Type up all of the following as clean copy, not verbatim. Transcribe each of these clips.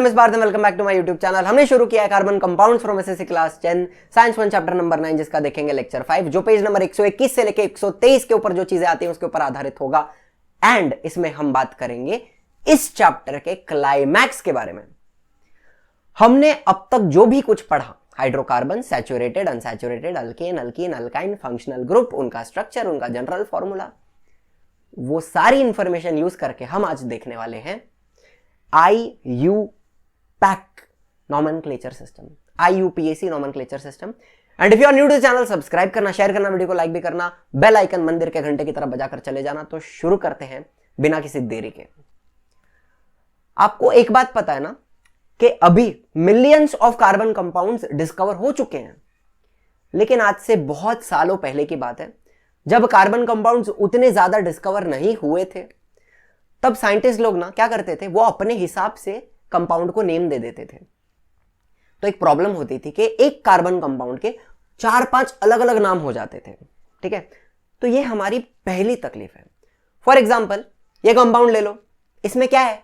Name is Parth and welcome back to my YouTube channel. हमने शुरू किया है carbon compounds from SSC class 10 science 1 chapter number 9, जिसका देखेंगे लेक्चर 5, जो पेज नंबर 121 से लेके 123 के ऊपर जो चीजें आती हैं उसके ऊपर आधारित होगा। एंड इसमें हम बात करेंगे इस चैप्टर के क्लाइमैक्स के बारे में। हमने अब तक जो भी कुछ पढ़ा, hydrocarbon, saturated, unsaturated, alkane, alkyne, alkyne, functional group, उनका स्ट्रक्चर, उनका जनरल फॉर्मूला, वो सारी इंफॉर्मेशन यूज करके हम आज देखने वाले हैं IUPAC nomenclature system, IUPAC nomenclature system। And if you are new to channel, subscribe करना, शेयर करना, वीडियो को लाइक भी करना, बेल आइकन मंदिर के घंटे की तरफ बजाकर चले जाना। तो शुरू करते हैं बिना किसी देरी के। आपको एक बात पता है ना कि अभी millions of carbon compounds discover हो चुके हैं, लेकिन आज से बहुत सालों पहले की बात है, जब कार्बन कंपाउंड्स उतने ज्यादा डिस्कवर नहीं हुए थे, तब साइंटिस्ट लोग ना क्या करते थे, वो अपने हिसाब से कंपाउंड को नेम दे देते थे। तो एक प्रॉब्लम होती थी कि एक कार्बन कंपाउंड के 4-5 अलग अलग नाम हो जाते थे। ठीक है, तो ये हमारी पहली तकलीफ है। फॉर एग्जाम्पल, ये कंपाउंड ले लो, इसमें क्या है,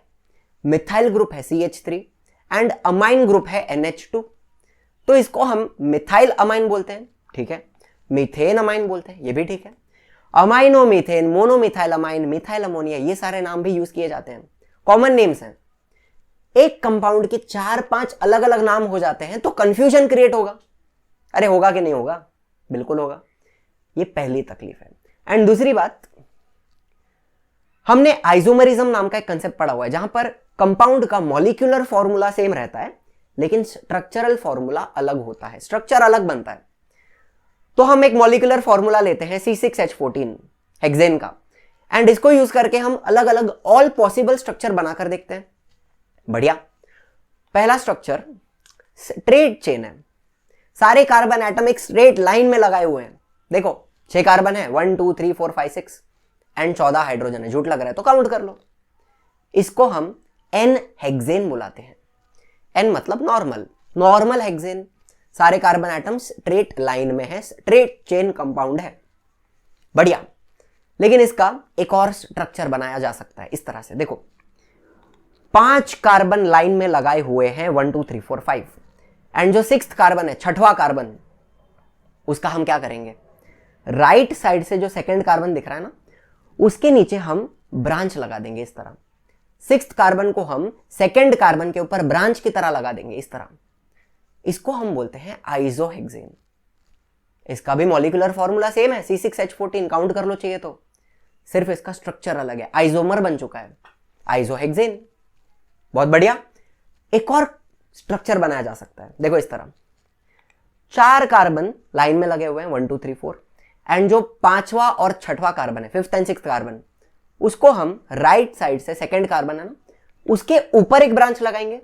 मिथाइल ग्रुप है CH3 एंड अमाइन ग्रुप है NH2। तो इसको हम मिथाइल अमाइन बोलते हैं, ठीक है, मीथेन अमाइन बोलते हैं, ये भी ठीक है, amino methane, monomethyl amine, methyl ammonia, ये सारे नाम भी यूज किए जाते हैं, कॉमन नेम्स हैं। एक कंपाउंड के 4-5 अलग अलग नाम हो जाते हैं तो कंफ्यूजन क्रिएट होगा। अरे होगा कि नहीं होगा? बिल्कुल होगा। ये पहली तकलीफ है। एंड दूसरी बात, हमने आइसोमरिज्म नाम का एक कंसेप्ट पढ़ा हुआ है, जहां पर कंपाउंड का मॉलिक्यूलर फॉर्मूला सेम रहता है लेकिन स्ट्रक्चरल फॉर्मूला अलग होता है, स्ट्रक्चर अलग बनता है। तो हम एक मॉलिक्यूलर फॉर्मूला लेते हैं C6H14 हेक्सेन का, एंड इसको यूज करके हम अलग अलग ऑल पॉसिबल स्ट्रक्चर बनाकर देखते हैं। बढ़िया। पहला स्ट्रक्चर स्ट्रेट चेन है, सारे कार्बन एटम एक स्ट्रेट लाइन में लगाए हुए हैं। देखो 6 कार्बन है, 1 2 3 4 5 6 एंड 14 हाइड्रोजन है। झूठ लग रहा है तो काउंट कर लो। इसको हम N हेक्सेन बुलाते हैं। N मतलब नॉर्मल, नॉर्मल हेक्सेन, सारे कार्बन एटम्स स्ट्रेट लाइन में है, स्ट्रेट चेन कंपाउंड है। बढ़िया। लेकिन इसका एक और स्ट्रक्चर बनाया जा सकता है इस तरह से। देखो 5 कार्बन लाइन में लगाए हुए हैं, 1 2 3 4 5, एंड जो 6th कार्बन है, 6वां कार्बन, उसका हम क्या करेंगे, राइट साइड से जो 2nd कार्बन दिख रहा है ना, उसके नीचे हम ब्रांच लगा देंगे इस तरह। 6th कार्बन को हम 2nd कार्बन के ऊपर ब्रांच की तरह लगा देंगे इस तरह। इसको हम बोलते हैं आइसोहेक्सेन। इसका भी मॉलिक्यूलर फॉर्मूला सेम है, C6H14, काउंट कर लो चाहिए तो, सिर्फ इसका स्ट्रक्चर अलग है, आइसोमर बन चुका है, आइसोहेक्सेन। बहुत बढ़िया। एक और स्ट्रक्चर बनाया जा सकता है, देखो इस तरह। 4 कार्बन लाइन में लगे हुए हैं, 1 2 3 4, एंड जो 5वां और 6वां कार्बन है, 5th एंड 6th कार्बन, उसको हम राइट साइड से 2nd कार्बन है ना, उसके ऊपर एक ब्रांच लगाएंगे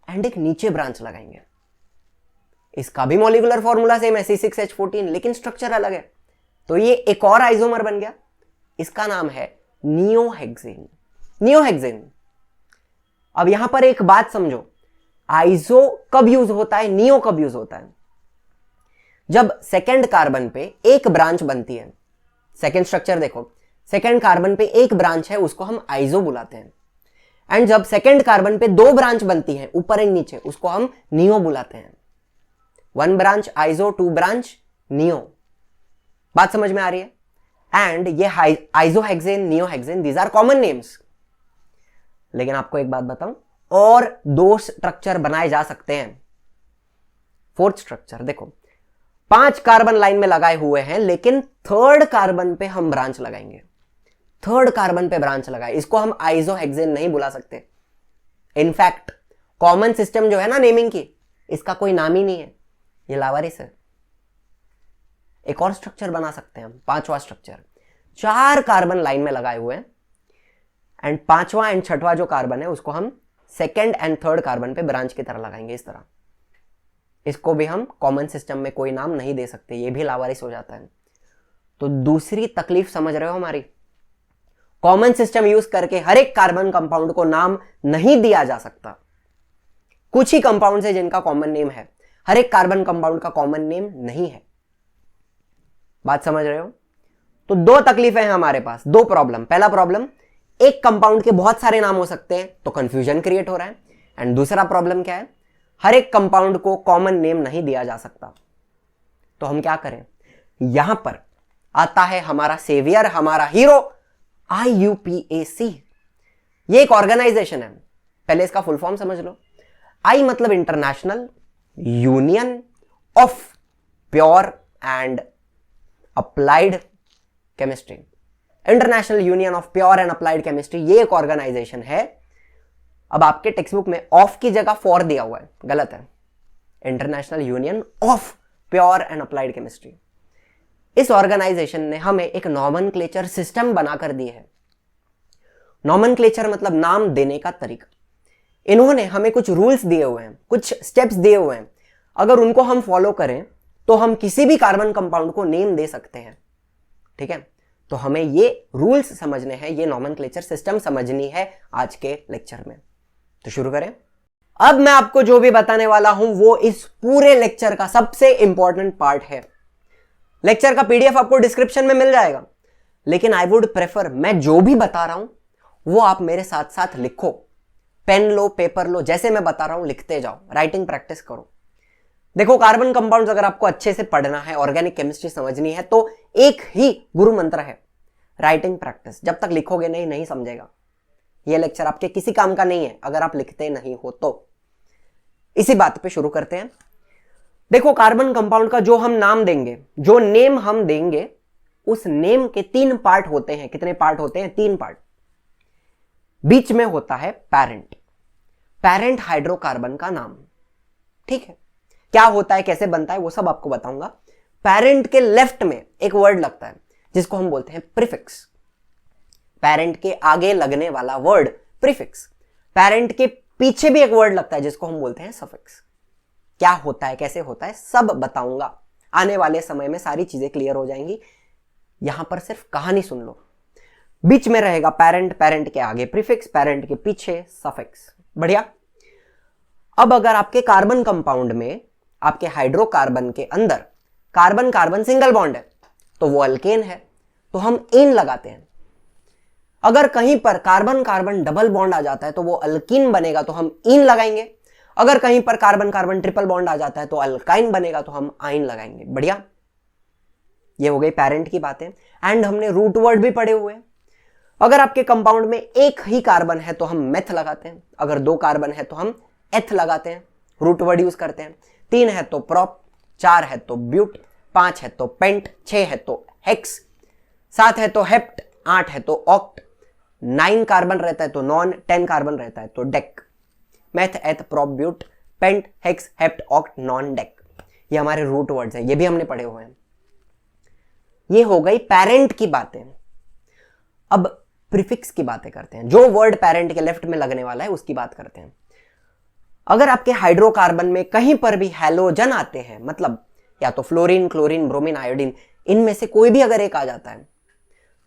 एंड एक नीचे ब्रांच लगाएंगे। इसका भी मॉलिक्यूलर फॉर्मूला सेम है, C6H14, लेकिन स्ट्रक्चर अलग है। तो ये एक और आइसोमर बन गया, इसका नाम है नियोहेक्सेन। नियोहेक्सेन। अब यहां पर एक बात समझो, आइसो कब यूज होता है, नियो कब यूज होता है? जब 2nd कार्बन पे एक ब्रांच बनती है, 2nd स्ट्रक्चर देखो, 2nd कार्बन पे एक ब्रांच है, उसको हम आइसो बुलाते हैं। एंड जब 2nd कार्बन पे 2 ब्रांच बनती है, ऊपर एंड नीचे, उसको हम नियो बुलाते हैं। 1 ब्रांच आइसो, 2 ब्रांच नियो। बात समझ में आ रही है? एंड ये आइसोहेक्सेन, नियोहेक्सेन, दीज आर कॉमन नेम्स। लेकिन आपको एक बात बताऊं, और 2 स्ट्रक्चर बनाए जा सकते हैं। 4th स्ट्रक्चर देखो, 5 कार्बन लाइन में लगाए हुए हैं, लेकिन 3rd कार्बन पे हम ब्रांच लगाएंगे। 3rd कार्बन पे ब्रांच लगाए, इसको हम आइसोहेक्सेन नहीं बुला सकते। इनफैक्ट कॉमन सिस्टम जो है ना नेमिंग की, इसका कोई नाम ही नहीं है, ये लावारिस है। एक और स्ट्रक्चर बना सकते हैं हम, 5वां स्ट्रक्चर। 4 कार्बन लाइन में लगाए हुए हैं, एंड 5वां एंड 6वां जो कार्बन है, उसको हम 2nd एंड 3rd कार्बन पे ब्रांच की तरह लगाएंगे इस तरह। इसको भी हम कॉमन सिस्टम में कोई नाम नहीं दे सकते, ये भी लावारिस हो जाता है। तो दूसरी तकलीफ समझ रहे हो हमारी? कॉमन सिस्टम यूज करके हर एक कार्बन कंपाउंड को नाम नहीं दिया जा सकता। कुछ ही कंपाउंड है जिनका कॉमन नेम है, हर एक कार्बन कंपाउंड का कॉमन नेम नहीं है। बात समझ रहे हो? तो 2 तकलीफें हैं हमारे पास, 2 प्रॉब्लम। पहला प्रॉब्लम, एक कंपाउंड के बहुत सारे नाम हो सकते हैं तो कंफ्यूजन क्रिएट हो रहा है। एंड दूसरा प्रॉब्लम क्या है, हर एक कंपाउंड को कॉमन नेम नहीं दिया जा सकता। तो हम क्या करें, यहां पर आता है हमारा सेवियर, हमारा हीरो, IUPAC। ये एक ऑर्गेनाइजेशन है, पहले इसका फुल फॉर्म समझ लो। आई मतलब international union of pure and applied chemistry. International union of pure and applied chemistry ये एक ऑर्गेनाइजेशन है। अब आपके टेक्स्ट बुक में ऑफ की जगह फॉर दिया हुआ है, गलत है, international union of pure and applied chemistry. इस ऑर्गेनाइजेशन ने हमें एक नॉमेनक्लेचर सिस्टम बनाकर दी है। नॉमेनक्लेचर मतलब नाम देने का तरीका। इन्होंने हमें कुछ रूल्स दिए हुए हैं, कुछ स्टेप्स दिए हुए हैं, अगर उनको हम फॉलो करें तो हम किसी भी कार्बन कंपाउंड को नेम दे सकते हैं। ठीक है, तो हमें ये रूल्स समझने हैं, ये नॉमेनक्लेचर सिस्टम समझनी है आज के लेक्चर में। तो शुरू करें। अब मैं आपको जो भी बताने वाला हूं वो इस पूरे लेक्चर का सबसे इंपॉर्टेंट पार्ट है। लेक्चर का PDF आपको डिस्क्रिप्शन में मिल जाएगा, लेकिन आई वुड प्रेफर मैं जो भी बता रहा हूं वो आप मेरे साथ साथ लिखो। पेन लो, पेपर लो, जैसे मैं बता रहा हूं लिखते जाओ, राइटिंग प्रैक्टिस करो। देखो, कार्बन कंपाउंड्स अगर आपको अच्छे से पढ़ना है, ऑर्गेनिक केमिस्ट्री समझनी है, तो एक ही गुरु मंत्र है, राइटिंग प्रैक्टिस। जब तक लिखोगे नहीं समझेगा। यह लेक्चर आपके किसी काम का नहीं है अगर आप लिखते नहीं हो तो। इसी बात पे शुरू करते हैं। देखो, कार्बन कंपाउंड का जो हम नाम देंगे, जो नेम हम देंगे, उस नेम के 3 पार्ट होते हैं। कितने पार्ट होते हैं? 3 पार्ट। बीच में होता है पैरेंट, पैरेंट हाइड्रोकार्बन का नाम। ठीक है, क्या होता है, कैसे बनता है, वो सब आपको बताऊंगा। पैरेंट के लेफ्ट में एक वर्ड लगता है जिसको हम बोलते हैं प्रीफिक्स। पैरेंट के आगे लगने वाला वर्ड प्रीफिक्स। पैरेंट के पीछे भी एक वर्ड लगता है जिसको हम बोलते हैं सफिक्स। क्या होता है, कैसे होता है, सब बताऊंगा। आने वाले समय में सारी चीजें क्लियर हो जाएंगी। यहां पर सिर्फ कहानी सुन लो। बीच में रहेगा पैरेंट, पैरेंट के आगे प्रीफिक्स, पैरेंट के पीछे सफिक्स। बढ़िया। अब अगर आपके कार्बन कंपाउंड में, आपके हाइड्रोकार्बन के अंदर कार्बन कार्बन सिंगल बॉन्ड है तो वो अल्केन है, तो हम एन लगाते हैं। अगर कहीं पर कार्बन कार्बन डबल बॉन्ड आ जाता है तो वो अल्कीन बनेगा, तो हम इन लगाएंगे। अगर कहीं पर कार्बन कार्बन ट्रिपल बॉन्ड आ जाता है तो अल्काइन बनेगा, तो हम आइन लगाएंगे। बढ़िया, ये हो गई पैरेंट की बातें। एंड हमने रूट वर्ड भी पढ़े हुए हैं। अगर आपके कंपाउंड में एक ही कार्बन है तो हम मेथ लगाते हैं, अगर 2 कार्बन है तो हम एथ लगाते हैं, रूट वर्ड यूज करते हैं। 3 है तो प्रोप, 4 है तो ब्यूट, 5 है तो पेंट, 6 है तो हेक्स, 7 है तो हेप्ट, 8 है तो ऑक्ट, 9 कार्बन रहता है तो नॉन, 10 कार्बन रहता है तो dec. Meth, eth, prop, but, pent, hex, hept, oct, non, dec, ये हमारे रूट वर्ड्स हैं, ये भी हमने पढ़े हुए हैं। ये हो गई पैरेंट की बातें। अब प्रीफिक्स की बातें करते हैं। जो वर्ड पैरेंट के लेफ्ट में लगने वाला है उसकी बात करते हैं। अगर आपके हाइड्रोकार्बन में कहीं पर भी हैलोजन आते हैं, मतलब या तो फ्लोरीन, क्लोरीन, ब्रोमीन, आयोडीन, इनमें से कोई भी अगर एक आ जाता है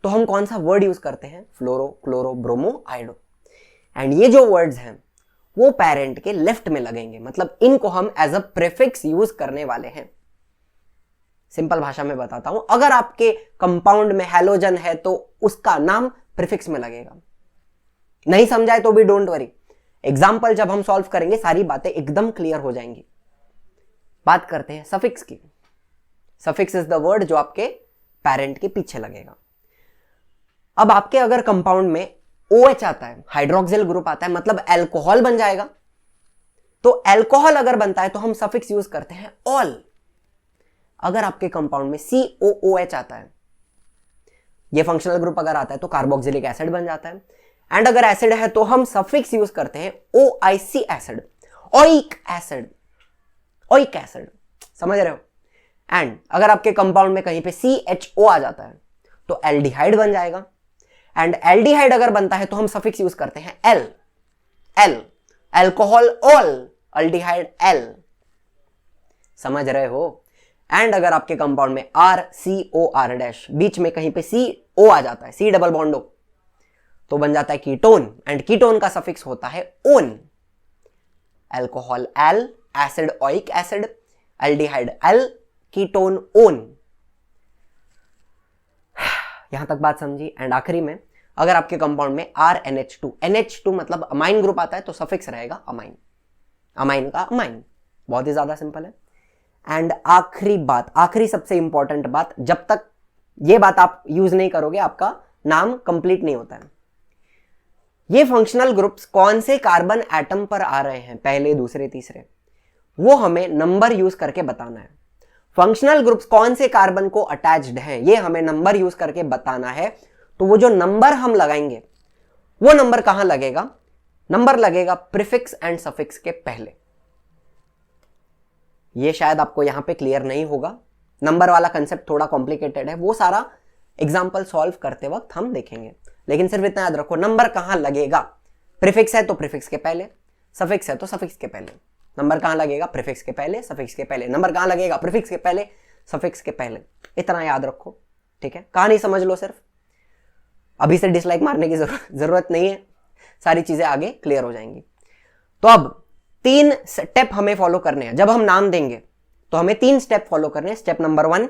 तो हम कौन सा वर्ड यूज करते हैं? फ्लोरो, क्लोरो, ब्रोमो, आयोडो। एंड ये जो वर्ड्स हैं वो पेरेंट के लेफ्ट में लगेंगे, मतलब इनको हम एज अ प्रीफिक्स यूज करने वाले हैं। सिंपल भाषा में बताता हूं, अगर आपके कंपाउंड में हैलोजन है तो उसका नाम प्रीफिक्स में लगेगा। नहीं समझाए तो भी डोंट वरी, एग्जाम्पल जब हम सॉल्व करेंगे सारी बातें एकदम क्लियर हो जाएंगी। बात करते हैं सफिक्स की। सफिक्स इज द वर्ड जो आपके पेरेंट के पीछे लगेगा। अब आपके अगर कंपाउंड में OH आता है, हाइड्रोक्सिल ग्रुप आता है, मतलब अल्कोहल बन जाएगा। तो अल्कोहल अगर बनता है तो हम सफिक्स यूज करते हैं ऑल। अगर आपके कंपाउंड में COOH आता है, ये फंक्शनल ग्रुप अगर आता है तो कार्बोक्सिलिक एसिड बन जाता है। एंड अगर एसिड है तो हम सफिक्स यूज करते हैं OIC acid, oic acid, oic acid, समझ रहे हो। एंड अगर आपके कंपाउंड में कहीं पे CHO आ जाता है तो एल्डिहाइड बन जाएगा। एंड एल्डिहाइड अगर बनता है तो हम सफिक्स यूज करते हैं L, L, alcohol all, aldehyde L, समझ रहे हो। एंड अगर आपके कंपाउंड में RCOR बीच में कहीं पे CO आ जाता है, C डबल बॉन्ड O, तो बन जाता है कीटोन। एंड कीटोन का सफिक्स होता है own. Alcohol L, acid oic acid, aldehyde L, ketone own. यहां तक बात समझी। एंड आखिरी में अगर आपके कंपाउंड में RNH2, NH2 मतलब अमाइन ग्रुप आता है तो सफिक्स रहेगा अमाइन, अमाइन का अमाइन। बहुत ही ज्यादा सिंपल है। एंड आखिरी बात, आखिरी सबसे इंपॉर्टेंट बात, जब तक ये बात आप यूज नहीं करोगे आपका नाम कंप्लीट नहीं होता है। ये फंक्शनल ग्रुप्स कौन से कार्बन एटम पर आ रहे हैं, पहले, दूसरे, तीसरे, वो हमें नंबर यूज करके बताना है। फंक्शनल ग्रुप्स कौन से कार्बन को अटैच्ड हैं, ये हमें नंबर यूज करके बताना है। तो वो जो नंबर हम लगाएंगे वो नंबर कहां लगेगा, नंबर लगेगा प्रीफिक्स एंड सफिक्स के पहले। ये शायद आपको यहां पे क्लियर नहीं होगा, नंबर वाला कंसेप्ट थोड़ा कॉम्प्लिकेटेड है, वो सारा एग्जांपल सॉल्व करते वक्त हम देखेंगे। लेकिन सिर्फ इतना याद रखो, नंबर कहां लगेगा, प्रीफिक्स है तो प्रीफिक्स के पहले, सफिक्स है तो सफिक्स के पहले। नंबर कहां लगेगा, प्रीफिक्स के पहले, सफिक्स के पहले। नंबर कहां लगेगा, प्रीफिक्स के पहले, सफिक्स के पहले। इतना याद रखो, ठीक है। कहानी समझ लो, सिर्फ अभी से डिसलाइक मारने की जरूरत नहीं है, सारी चीजें आगे क्लियर हो जाएंगी। तो अब 3 स्टेप हमें फॉलो करने हैं। जब हम नाम देंगे तो हमें 3 स्टेप फॉलो करने हैं। Step number 1,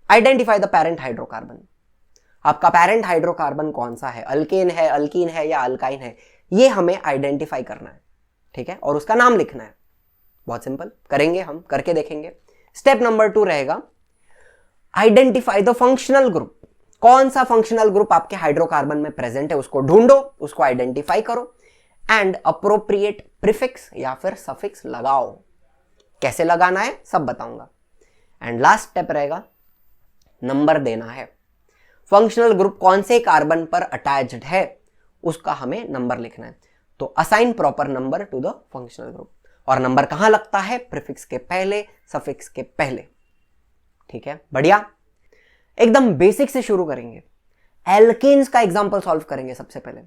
identify the parent hydrocarbon. आपका पैरेंट हाइड्रोकार्बन कौन सा है, अल्केन है, अल्कीन है या अल्काइन है, ये हमें आइडेंटिफाई करना है, ठीक है, और उसका नाम लिखना है। बहुत सिंपल, करेंगे हम, करके देखेंगे। स्टेप नंबर 2 रहेगा आइडेंटिफाई द फंक्शनल ग्रुप। कौन सा फंक्शनल ग्रुप आपके हाइड्रोकार्बन में प्रेजेंट है उसको ढूंढो, उसको आइडेंटिफाई करो एंड अप्रोप्रिएट प्रीफिक्स या फिर सफिक्स लगाओ। कैसे लगाना है सब बताऊंगा। एंड लास्ट स्टेप रहेगा नंबर देना है। फंक्शनल ग्रुप कौन से कार्बन पर अटैच्ड है उसका हमें नंबर लिखना है। तो assign proper number two the functional group. और नंबर कहां लगता है, प्रीफिक्स के पहले, सफिक्स के पहले, ठीक है। बढ़िया, एकदम बेसिक से शुरू करेंगे। एल्केन्स का एग्जांपल सॉल्व करेंगे सबसे पहले।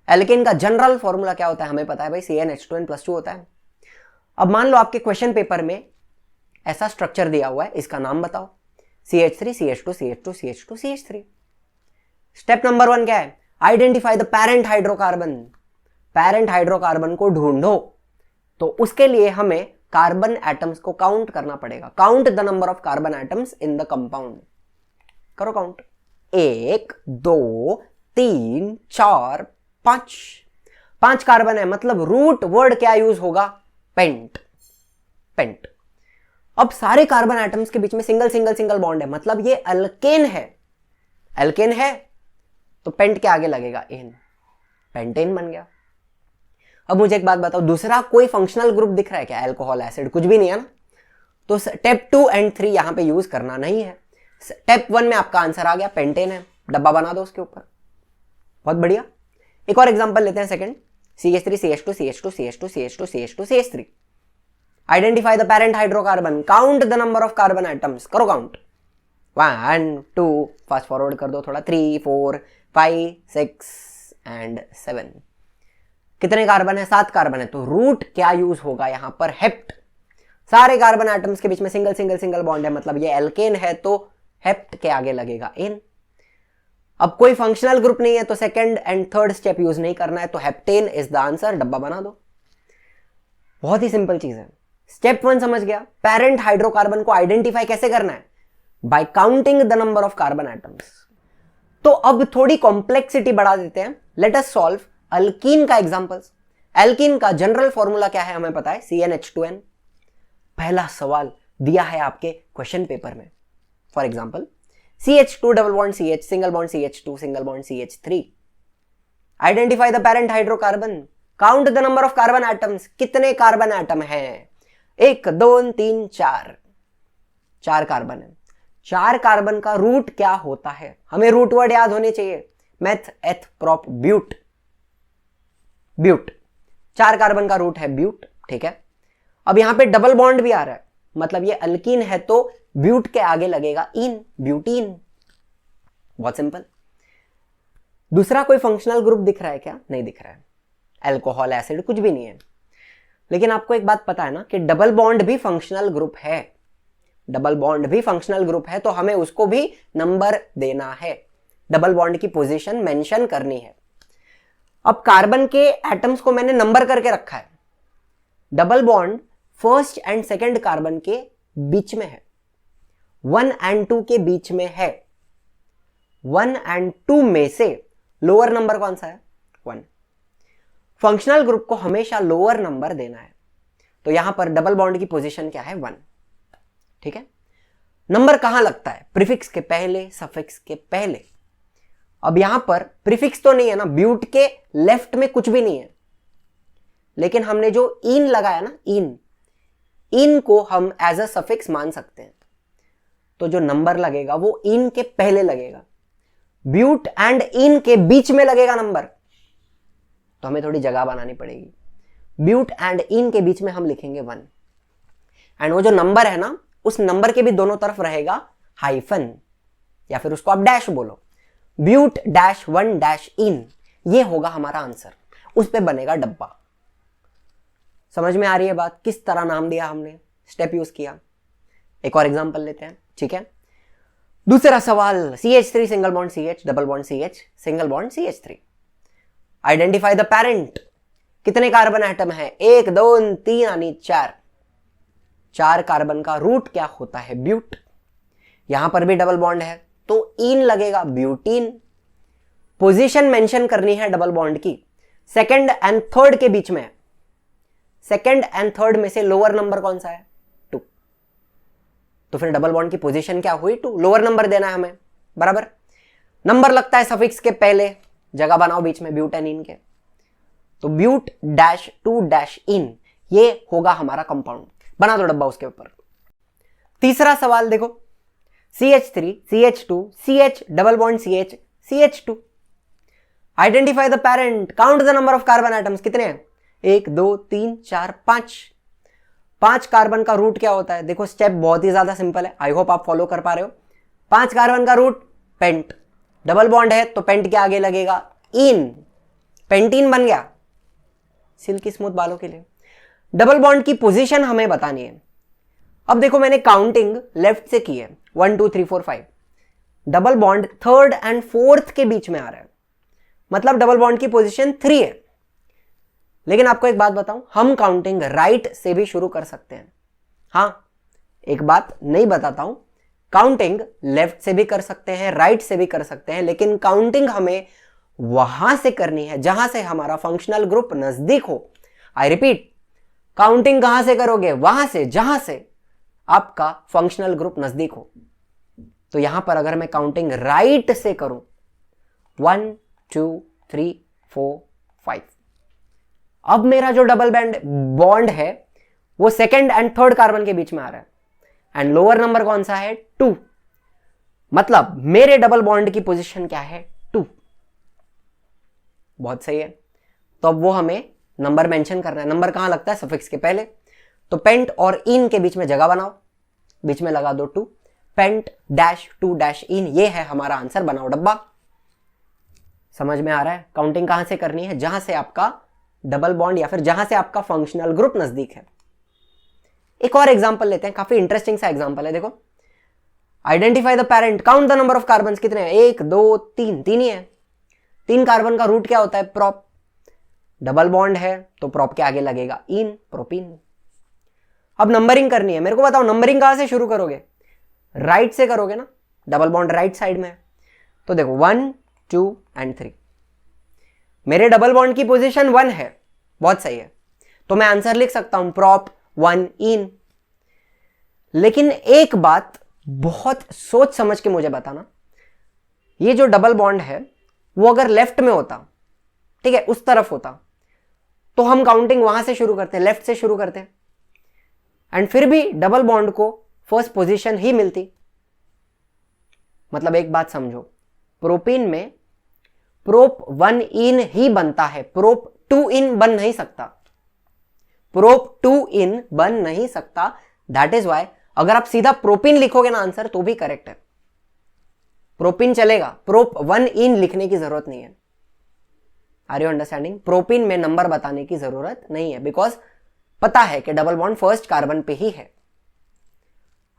एल्केन का जनरल फॉर्मूला क्या होता है हमें पता है भाई, CnH2n+2 होता है। अब मान लो आपके क्वेश्चन पेपर में ऐसा स्ट्रक्चर दिया हुआ है, इसका नाम बताओ, CH3 CH2 CH2 CH2 CH3। Step number 1 क्या है, identify the parent hydrocarbon. Parent hydrocarbon को ढूंढो। तो उसके लिए हमें कार्बन एटम्स को काउंट करना पड़ेगा। Count the number of carbon atoms in the compound. करो काउंट, 1 2 3 4 5। 5 कार्बन है, मतलब रूट वर्ड क्या यूज होगा, पेंट, पेंट। अब सारे कार्बन एटम्स के बीच में सिंगल सिंगल सिंगल बॉन्ड है, मतलब ये अल्केन है। अल्केन है तो पेंट के आगे लगेगा एन, पेंटेन बन गया। अब मुझे एक बात बताओ, दूसरा कोई फंक्शनल ग्रुप दिख रहा है क्या, अल्कोहल, एसिड, कुछ भी नहीं है ना। तो स्टेप 2 एंड 3 यहां पे यूज करना नहीं है। स्टेप 1 में आपका आंसर आ गया, पेंटेन है, डब्बा बना दो उसके ऊपर। बहुत बढ़िया। एक और एग्जांपल लेते हैं, second, CH3 CH2 CH2 CH2 CH2 CH2 CH3। Identify the parent hydrocarbon, count the number of carbon atoms. करो काउंट, 1 2, फास्ट फॉरवर्ड कर दो थोड़ा, 3 4 5 6 एंड 7। कितने कार्बन है, 7 कार्बन है। तो रूट क्या यूज होगा यहां पर, हेप्ट। सारे कार्बन एटम्स के बीच में सिंगल सिंगल सिंगल बॉन्ड है, मतलब ये एल्केन है तो हेप्ट के आगे लगेगा एन। अब कोई फंक्शनल ग्रुप नहीं है तो second and third step use नहीं करना है, तो हेप्टेन इज द आंसर, डब्बा बना दो। बहुत ही सिंपल चीज है। स्टेप 1 समझ गया, पैरेंट हाइड्रोकार्बन को आइडेंटिफाई कैसे करना है, bye counting the number of carbon atoms. तो अब थोड़ी कॉम्प्लेक्सिटी बढ़ा देते हैं, लेट अस सॉल्व अल्कीन का एग्जांपल्स। एल्कीन का जनरल फॉर्मूला क्या है हमें पता है, CnH2n। पहला सवाल दिया है आपके क्वेश्चन पेपर में, for example CH2 double bond CH, single bond CH2, single bond CH3। Identify the parent hydrocarbon, count the number of carbon atoms. कितने कार्बन एटम हैं, 1 2 3 4, 4 कार्बन है। 4 कार्बन का रूट क्या होता है, हमें रूट वर्ड याद होने चाहिए, meth eth prop but, but. 4 carbon का रूट है ब्यूट, ठीक है। अब यहां पे डबल बॉन्ड भी आ रहा है, मतलब ये अल्कीन है तो ब्यूट के आगे लगेगा इन, ब्यूटीन। बहुत सिंपल। दूसरा कोई फंक्शनल ग्रुप दिख रहा है क्या, नहीं दिख रहा है। अल्कोहल, एसिड, कुछ भी नहीं है। लेकिन आपको एक बात पता है ना कि डबल बॉन्ड भी फंक्शनल ग्रुप है। डबल बॉन्ड भी फंक्शनल ग्रुप है तो हमें उसको भी नंबर देना है, डबल बॉन्ड की पोजीशन मेंशन करनी है। अब कार्बन के एटम्स को मैंने नंबर करके रखा है। Double bond first and second carbon के बीच में है, 1 and 2 के बीच में है। 1 and 2 में से लोअर नंबर कौन सा है? 1। फंक्शनल ग्रुप को हमेशा लोअर नंबर देना है, तो यहां पर डबल बॉन्ड की पोजीशन क्या है? 1। ठीक है, नंबर कहां लगता है? प्रीफिक्स के पहले, सफिक्स के पहले। अब यहां पर प्रीफिक्स तो नहीं है ना, ब्यूट के लेफ्ट में कुछ भी नहीं है, लेकिन हमने जो इन लगाया ना, इन को हम एज अ सफिक्स मान सकते हैं, तो जो नंबर लगेगा वो इन के पहले लगेगा। ब्यूट एंड इन के बीच में लगेगा नंबर, तो हमें थोड़ी जगह बनानी पड़ेगी। ब्यूट एंड इन के बीच में हम लिखेंगे 1, एंड वो जो नंबर है ना, उस नंबर के भी दोनों तरफ रहेगा हाइफन, या फिर उसको आप डैश बोलो। ब्यूट डैश 1 डैश इन, ये होगा हमारा आंसर, उस पे बनेगा डब्बा। समझ में आ रही है बात? किस तरह नाम दिया हमने, स्टेप यूज किया। एक और एग्जांपल लेते हैं, ठीक है। दूसरा सवाल, CH3 single bond CH, double bond CH, single bond CH3। Identify the parent. कितने कार्बन एटम है? 1 2 3 यानी 4। 4 कार्बन का रूट क्या होता है? ब्यूट। यहां पर भी डबल बॉन्ड है तो इन लगेगा, ब्यूटीन। पोजीशन मेंशन करनी है डबल बॉन्ड की, सेकंड एंड थर्ड के बीच में है। सेकंड एंड थर्ड में से लोअर नंबर कौन सा है? 2। तो फिर डबल बॉन्ड की पोजीशन क्या हुई? 2। लोअर नंबर देना है हमें, बराबर। नंबर लगता है सफिक्स के पहले, जगह बनाओ बीच में ब्यूट एंड इन के, तो ब्यूट डैश 2 डैश इन, ये होगा हमारा कंपाउंड। बना दो डब्बा उसके ऊपर। तीसरा सवाल देखो, CH3 CH2 CH double bond CH CH2। Identify the parent, count the number of carbon atoms. कितने हैं? 1 2 3 4 5। 5 कार्बन का रूट क्या होता है? देखो स्टेप बहुत ही ज्यादा सिंपल है, आई होप आप फॉलो कर पा रहे हो। 5 कार्बन का रूट पेंट, डबल बॉन्ड है तो पेंट के आगे लगेगा इन, पेंटीन बन गया, सिल्की स्मूथ बालों के लिए। डबल बॉन्ड की पोजीशन हमें बतानी है। अब देखो मैंने काउंटिंग लेफ्ट से की है, 1 2 3 4 5। Double bond third and fourth के बीच में आ रहा है, मतलब डबल बॉन्ड की पोजीशन 3 है। लेकिन आपको एक बात बताऊं, हम काउंटिंग राइट से भी शुरू कर सकते हैं। हां, एक बात नहीं बताता हूं, काउंटिंग लेफ्ट से भी कर सकते हैं, राइट से भी कर सकते हैं, लेकिन काउंटिंग हमें वहां से करनी है जहां से हमारा फंक्शनल ग्रुप नजदीक हो। आई रिपीट, काउंटिंग कहां से करोगे? वहां से जहां से आपका फंक्शनल ग्रुप नजदीक हो। तो यहां पर अगर मैं काउंटिंग राइट से करूं, 1 2 3 4 5, अब मेरा जो डबल बॉन्ड है वो सेकंड एंड थर्ड कार्बन के बीच में आ रहा है, एंड लोअर नंबर कौन सा है? 2। मतलब मेरे डबल बॉन्ड की पोजीशन क्या है? 2। बहुत सही है। तो अब वो हमें नंबर मेंशन करना है। नंबर कहां लगता है? सफिक्स के पहले। तो पेंट और इन के बीच में जगह बनाओ, बीच में लगा दो 2, पेंट डैश 2 डैश इन, ये है हमारा आंसर। बनाओ डब्बा। समझ में आ रहा है? काउंटिंग कहां से करनी है? जहां से आपका डबल बॉन्ड या फिर जहां से आपका फंक्शनल ग्रुप नजदीक है। एक और एग्जांपल लेते हैं, काफी इंटरेस्टिंग सा एग्जांपल है। देखो, identify the parent, count the number of carbon. कितने हैं? 1 2 3, 3 ही है। 3 कार्बन का रूट क्या होता है? प्रोप। डबल बॉन्ड है तो प्रोप के आगे लगेगा इन, प्रोपीन। अब नंबरिंग करनी है। मेरे को बताओ नंबरिंग कहां से शुरू करोगे? राइट से करोगे ना, डबल बॉन्ड राइट साइड में है। तो देखो 1 2 एंड 3, मेरे डबल बॉन्ड की पोजीशन 1 है, बहुत सही है। तो मैं आंसर लिख सकता हूं प्रोप 1 इन। लेकिन एक बात बहुत सोच समझ के मुझे बताना, ये जो डबल बॉन्ड है वो अगर लेफ्ट में होता, ठीक है, उस तरफ होता, तो हम काउंटिंग वहां से शुरू करते, लेफ्ट से शुरू करते, एंड फिर भी डबल बॉन्ड को फर्स्ट पोजीशन ही मिलती। मतलब एक बात समझो, प्रोपीन में प्रोप 1 इन ही बनता है, प्रोप 2 इन बन नहीं सकता, प्रोप 2 इन बन नहीं सकता। दैट इज वाई अगर आप सीधा प्रोपीन लिखोगे ना आंसर तो भी करेक्ट है, प्रोपीन चलेगा, प्रोप 1 इन लिखने की जरूरत नहीं है। Are you understanding? प्रोपीन में नंबर बताने की जरूरत नहीं है, बिकॉज पता है कि डबल बॉन्ड फर्स्ट कार्बन पे ही है।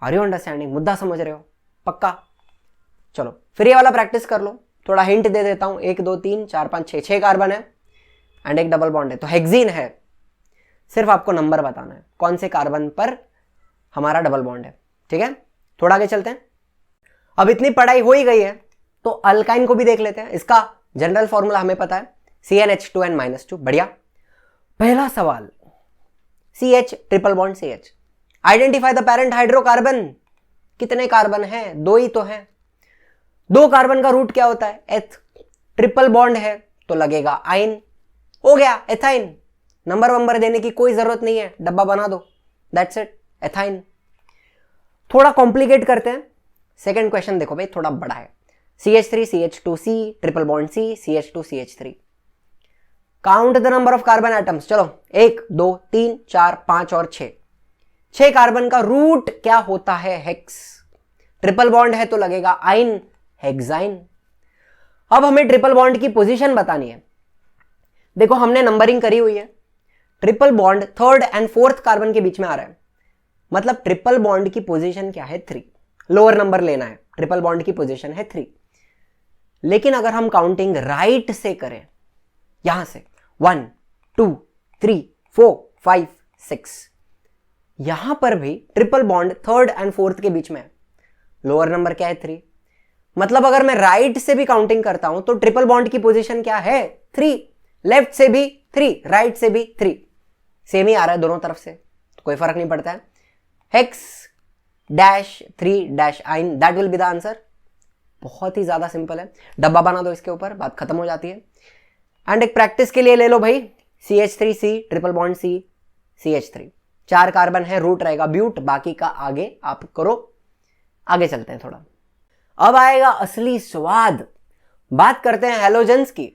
Are you understanding? मुद्दा समझ रहे हो? पक्का? चलो फिर ये वाला प्रैक्टिस कर लो। थोड़ा हिंट दे देता हूं, 1 2 3 4 5 6, 6 कार्बन है एंड एक डबल बॉन्ड है, तो हेक्सीन है। सिर्फ आपको नंबर बताना है कौन से कार्बन पर हमारा डबल बॉन्ड है, ठीक है। थोड़ा आगे चलते हैं। अब इतनी पढ़ाई हो ही गई है तो अल्काइन को भी देख लेते हैं। इसका जनरल फॉर्मूला हमें पता है, CnH2n-2। बढ़िया। पहला सवाल, CH triple bond CH, identify the parent hydrocarbon. कितने कार्बन हैं? 2 ही तो हैं। 2 कार्बन का रूट क्या होता है? एथ। ट्रिपल बॉन्ड है तो लगेगा आइन। हो गया एथाइन। नंबर देने की कोई जरूरत नहीं है, डब्बा बना दो, दैट्स इट, एथाइन। थोड़ा कॉम्प्लिकेट करते हैं। सेकंड क्वेश्चन देखो भाई, थोड़ा बड़ा है। CH3 CH2C triple bond C CH2 CH3। Count the number of carbon atoms. चलो 1 2 3 4 5 और 6। 6 कार्बन का रूट क्या होता है? हेक्स। ट्रिपल बॉन्ड है तो लगेगा आइन, हेक्साइन। अब हमें ट्रिपल बॉन्ड की पोजीशन बतानी है। देखो हमने नंबरिंग करी हुई है। Triple bond 3rd and 4th carbon के बीच में आ रहा है, मतलब ट्रिपल बॉन्ड की पोजीशन क्या है? 3। लोअर नंबर लेना है, ट्रिपल बॉन्ड की पोजीशन है 3। लेकिन अगर हम काउंटिंग राइट से करें, यहां से 1 2 3 4 5 6, यहां पर भी triple bond 3rd and 4th के बीच में है। लोअर नंबर क्या है? 3। मतलब अगर मैं राइट से भी काउंटिंग करता हूं तो ट्रिपल बॉन्ड की पोजीशन क्या है? 3। लेफ्ट से भी 3, राइट से भी 3, सेम ही आ रहा है दोनों तरफ से, तो कोई फर्क नहीं पड़ता है। हेक्स डैश 3 डैश आइन, that will be the answer. बहुत ही ज्यादा सिंपल है, डब्बा बना दो इसके ऊपर, बात खत्म हो जाती है। एंड एक प्रैक्टिस के लिए ले लो भाई, CH3C triple bond C CH3, 4 carbon है, रूट रहेगा ब्यूट, बाकी का आगे आप करो। आगे चलते हैं थोड़ा। अब आएगा असली स्वाद। बात करते हैं हैलोजेंस की।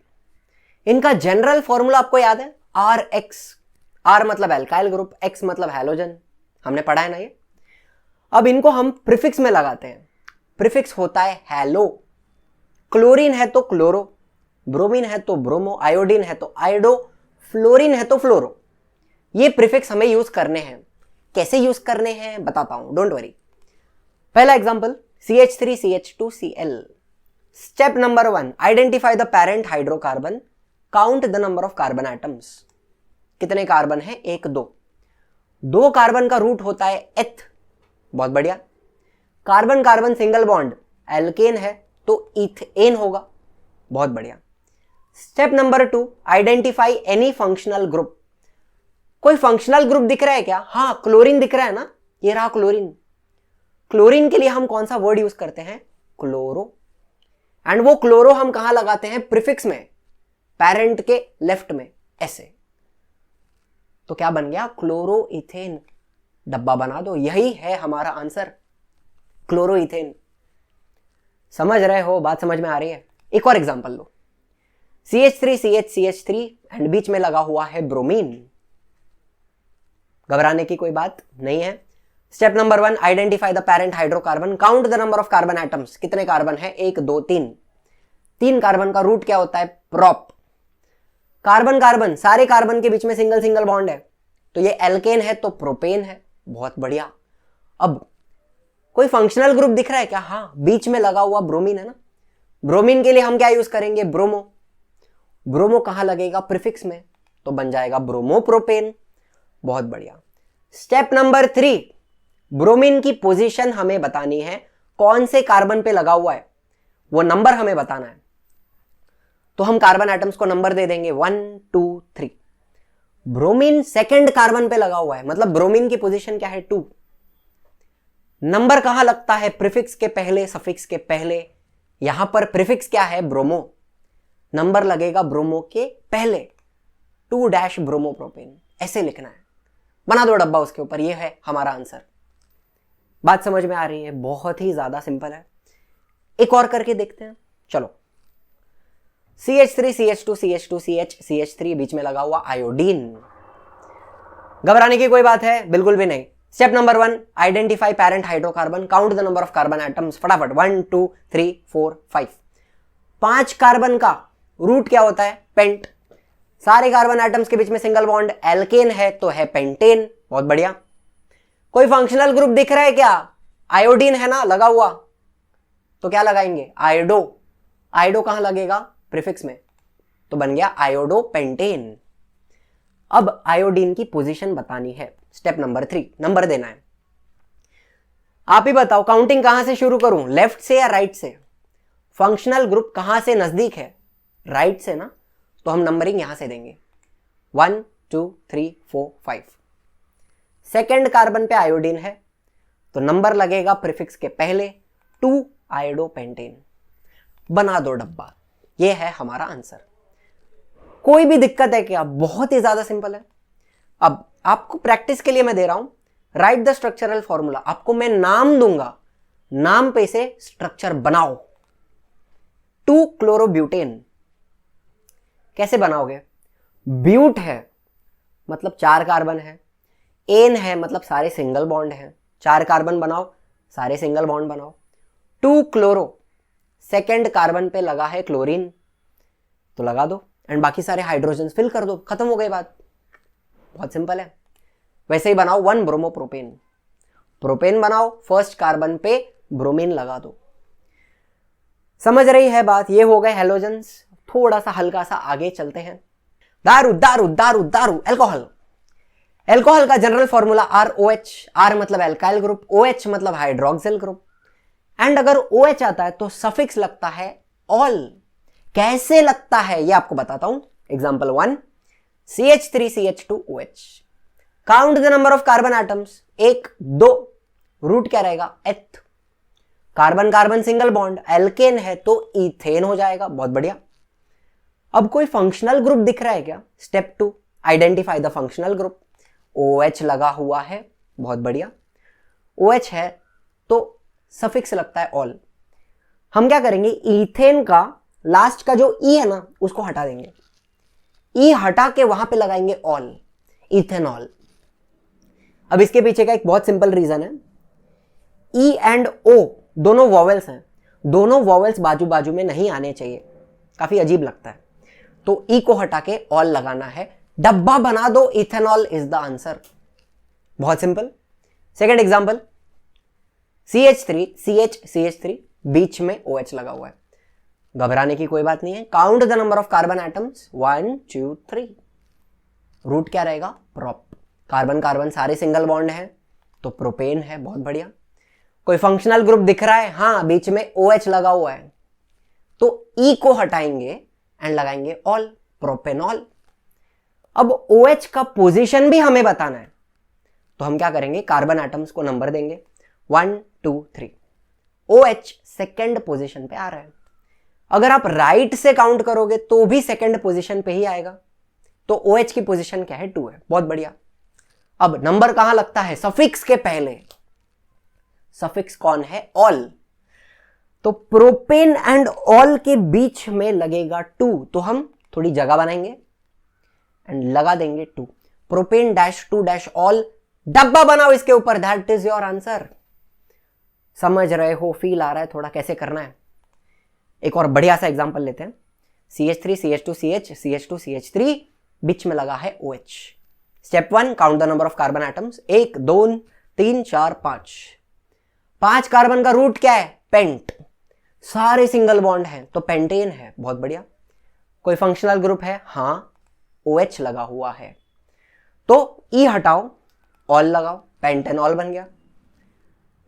इनका जनरल फॉर्मूला आपको याद है? RX। R मतलब एल्काइल ग्रुप, X मतलब हैलोजन, हमने पढ़ा है ना ये। अब इनको हम प्रीफिक्स में लगाते हैं। प्रीफिक्स होता है हैलो। क्लोरीन है तो क्लोरो, ब्रोमीन है तो ब्रोमो, आयोडीन है तो आयोडो, फ्लोरीन है तो फ्लोरो। ये प्रीफिक्स हमें यूज करने हैं। कैसे यूज करने हैं बताता हूं, डोंट वरी। पहला example, CH3 CH2Cl। Step number 1, identify the parent hydrocarbon, count the number of carbon atoms. कितने कार्बन है? 1 2। 2 कार्बन का रूट होता है एथ। बहुत बढ़िया। Carbon carbon single bond, alkane है तो इथेन होगा। बहुत बढ़िया। Step number 2, identify any functional group. कोई फंक्शनल ग्रुप दिख रहा है क्या? हाँ, क्लोरीन दिख रहा है ना, ये रहा क्लोरीन। क्लोरीन के लिए हम कौन सा वर्ड यूज करते हैं? क्लोरो। एंड वो क्लोरो हम कहां लगाते हैं? प्रीफिक्स में, पेरेंट के लेफ्ट में, ऐसे। तो क्या बन गया? Chloro ethane. डब्बा बना दो, यही है हमारा आंसर, क्लोरो इथेन। समझ रहे हो? बात समझ में आ रही है? एक और एग्जांपल लो, CH3 CH CH3 एंड बीच में लगा हुआ है ब्रोमीन। घबराने की कोई बात नहीं है। Step number 1, identify the parent hydrocarbon, count the number of carbon atoms. कितने कार्बन है? 1 2 3। 3 कार्बन का रूट क्या होता है? प्रोप। कार्बन कार्बन, सारे कार्बन के बीच में सिंगल सिंगल बॉन्ड है, तो ये एल्केन है तो प्रोपेन है। बहुत बढ़िया। अब कोई फंक्शनल ग्रुप दिख रहा है क्या? हाँ, बीच में लगा हुआ ब्रोमीन है ना। ब्रोमीन के लिए हम क्या यूज करेंगे? ब्रोमो। ब्रोमो कहां लगेगा? प्रीफिक्स में, तो बन जाएगा ब्रोमोप्रोपेन। बहुत बढ़िया। स्टेप नंबर 3, ब्रोमीन की पोजीशन हमें बतानी है, कौन से कार्बन पे लगा हुआ है वो नंबर हमें बताना है। तो हम कार्बन एटम्स को नंबर दे देंगे 1 2 3। ब्रोमीन सेकंड कार्बन पे लगा हुआ है, मतलब ब्रोमीन की पोजीशन क्या है? 2। नंबर कहां लगता है? प्रीफिक्स के पहले, सफिक्स के पहले। यहां पर प्रीफिक्स क्या है? ब्रोमो। नंबर लगेगा ब्रोमो के पहले, 2 डैश ब्रोमोप्रोपेन, ऐसे लिखना है। बना दो डब्बा उसके ऊपर, ये है हमारा आंसर। बात समझ में आ रही है? बहुत ही ज्यादा सिंपल है। एक और करके देखते हैं, चलो। CH3 CH2 CH2 CH CH3, बीच में लगा हुआ आयोडीन। घबराने की कोई बात है? बिल्कुल भी नहीं। Step number 1, identify parent hydrocarbon, count the number of carbon atoms. फटाफट, 1 2 3 4 5। 5 कार्बन का रूट क्या होता है? पेंट। सारे कार्बन एटम्स के बीच में सिंगल बॉन्ड, एल्केन है तो है पेंटेन। बहुत बढ़िया। कोई फंक्शनल ग्रुप दिख रहा है क्या? आयोडीन है ना लगा हुआ, तो क्या लगाएंगे? आयोडो। आयोडो कहां लगेगा? प्रीफिक्स में, तो बन गया आयोडो पेंटेन। अब आयोडीन की पोजीशन बतानी है। स्टेप नंबर 3, नंबर देना है। आप ही बताओ, काउंटिंग कहां से शुरू करूं, लेफ्ट से या राइट से? फंक्शनल ग्रुप कहां से नजदीक है? राइट से ना, तो हम नंबरिंग यहां से देंगे 1 2 3 4 5। सेकेंड कार्बन पे आयोडीन है तो नंबर लगेगा प्रीफिक्स के पहले 2 आयोडोपेंटेन। बना दो डब्बा। ये है हमारा आंसर। कोई भी दिक्कत है क्या? बहुत ही ज्यादा सिंपल है। अब आपको प्रैक्टिस के लिए मैं दे रहा हूं, राइट द स्ट्रक्चरल फॉर्मूला। आपको मैं नाम दूंगा, नाम पे से स्ट्रक्चर बनाओ। 2 क्लोरोब्यूटेन कैसे बनाओगे? ब्यूट है मतलब 4 कार्बन है, एन है मतलब सारे सिंगल बॉन्ड हैं, 4 कार्बन बनाओ, सारे सिंगल बॉन्ड बनाओ। 2 क्लोरो, सेकेंड कार्बन पे लगा है क्लोरीन तो लगा दो, एंड बाकी सारे हाइड्रोजन फिल कर दो, खत्म हो गई बात। बहुत सिंपल है। वैसे ही बनाओ 1 ब्रोमोप्रोपेन, प्रोपेन बनाओ, फर्स्ट कार्बन पे ब्रोमीन लगा दो। समझ रही है बात? ये हो गए हेलोजेंस। थोड़ा सा हल्का सा आगे चलते हैं। दारू दारू दारू दारू, एल्कोहल। एल्कोहल का जनरल फॉर्मूला ROH, R मतलब एल्काइल ग्रुप, OH मतलब हाइड्रोक्सिल ग्रुप, एंड अगर OH आता है तो सफिक्स लगता है ऑल। कैसे लगता है ये आपको बताता हूं। Example 1, CH3CH2OH। Count the number of carbon atoms, 1 2, root क्या रहेगा? Eth. Carbon carbon single bond, alkane है तो इथेन हो जाएगा। बहुत बढ़िया। अब कोई फंक्शनल ग्रुप दिख रहा है क्या? Step 2, identify the functional group. OH लगा हुआ है, बहुत बढ़िया। OH है तो सफिक्स लगता है ऑल। हम क्या करेंगे, इथेन का लास्ट का जो ई है ना उसको हटा देंगे, ई हटा के वहां पे लगाएंगे ऑल, इथेनॉल। अब इसके पीछे का एक बहुत सिंपल रीजन है, ई एंड ओ दोनों वॉवेल्स हैं, दोनों वॉवेल्स बाजू बाजू में नहीं आने चाहिए, काफी अजीब लगता है, तो ई को हटा के ऑल लगाना है, डब्बा बना दो, इथेनॉल इज द आंसर। बहुत सिंपल। सेकेंड एग्जांपल, CH3 बीच में OH लगा हुआ है। घबराने की कोई बात नहीं है। Count the number of carbon atoms, 1 2 3। Root क्या रहेगा? प्रोप। कार्बन कार्बन सारे सिंगल बॉन्ड है तो प्रोपेन है। बहुत बढ़िया। कोई फंक्शनल ग्रुप दिख रहा है? हाँ, बीच में OH लगा हुआ है तो ई को हटाएंगे एंड लगाएंगे ऑल, प्रोपेनॉल। अब OH का पोजीशन भी हमें बताना है तो हम क्या करेंगे, कार्बन एटम्स को नंबर देंगे 1 2 3। OH सेकेंड पोजीशन पे आ रहा है। अगर आप राइट से काउंट करोगे तो भी सेकेंड पोजीशन पे ही आएगा, तो OH की पोजीशन क्या है? 2 है। बहुत बढ़िया। अब नंबर कहां लगता है? सफिक्स के पहले। सफिक्स कौन है? ऑल। तो प्रोपेन एंड ऑल के बीच में लगेगा 2, तो हम थोड़ी जगह बनाएंगे एंड लगा देंगे 2, प्रोपेन -2 ऑल। डब्बा बनाओ इसके ऊपर, दैट इज योर आंसर। समझ रहे हो? फील आ रहा है थोड़ा कैसे करना है? एक और बढ़िया सा एग्जांपल लेते हैं। CH3 CH2 CH CH2 CH3, बीच में लगा है OH। Step 1, count the number of carbon atoms, 1 2 3 4 5। 5 carbon का रूट क्या है? पेंट। सारे सिंगल बॉन्ड हैं तो पेंटेन है। बहुत बढ़िया। कोई फंक्शनल ग्रुप है? हाँ, OH लगा हुआ है तो ई हटाओ, ऑल लगाओ, पेंटेनॉल बन गया।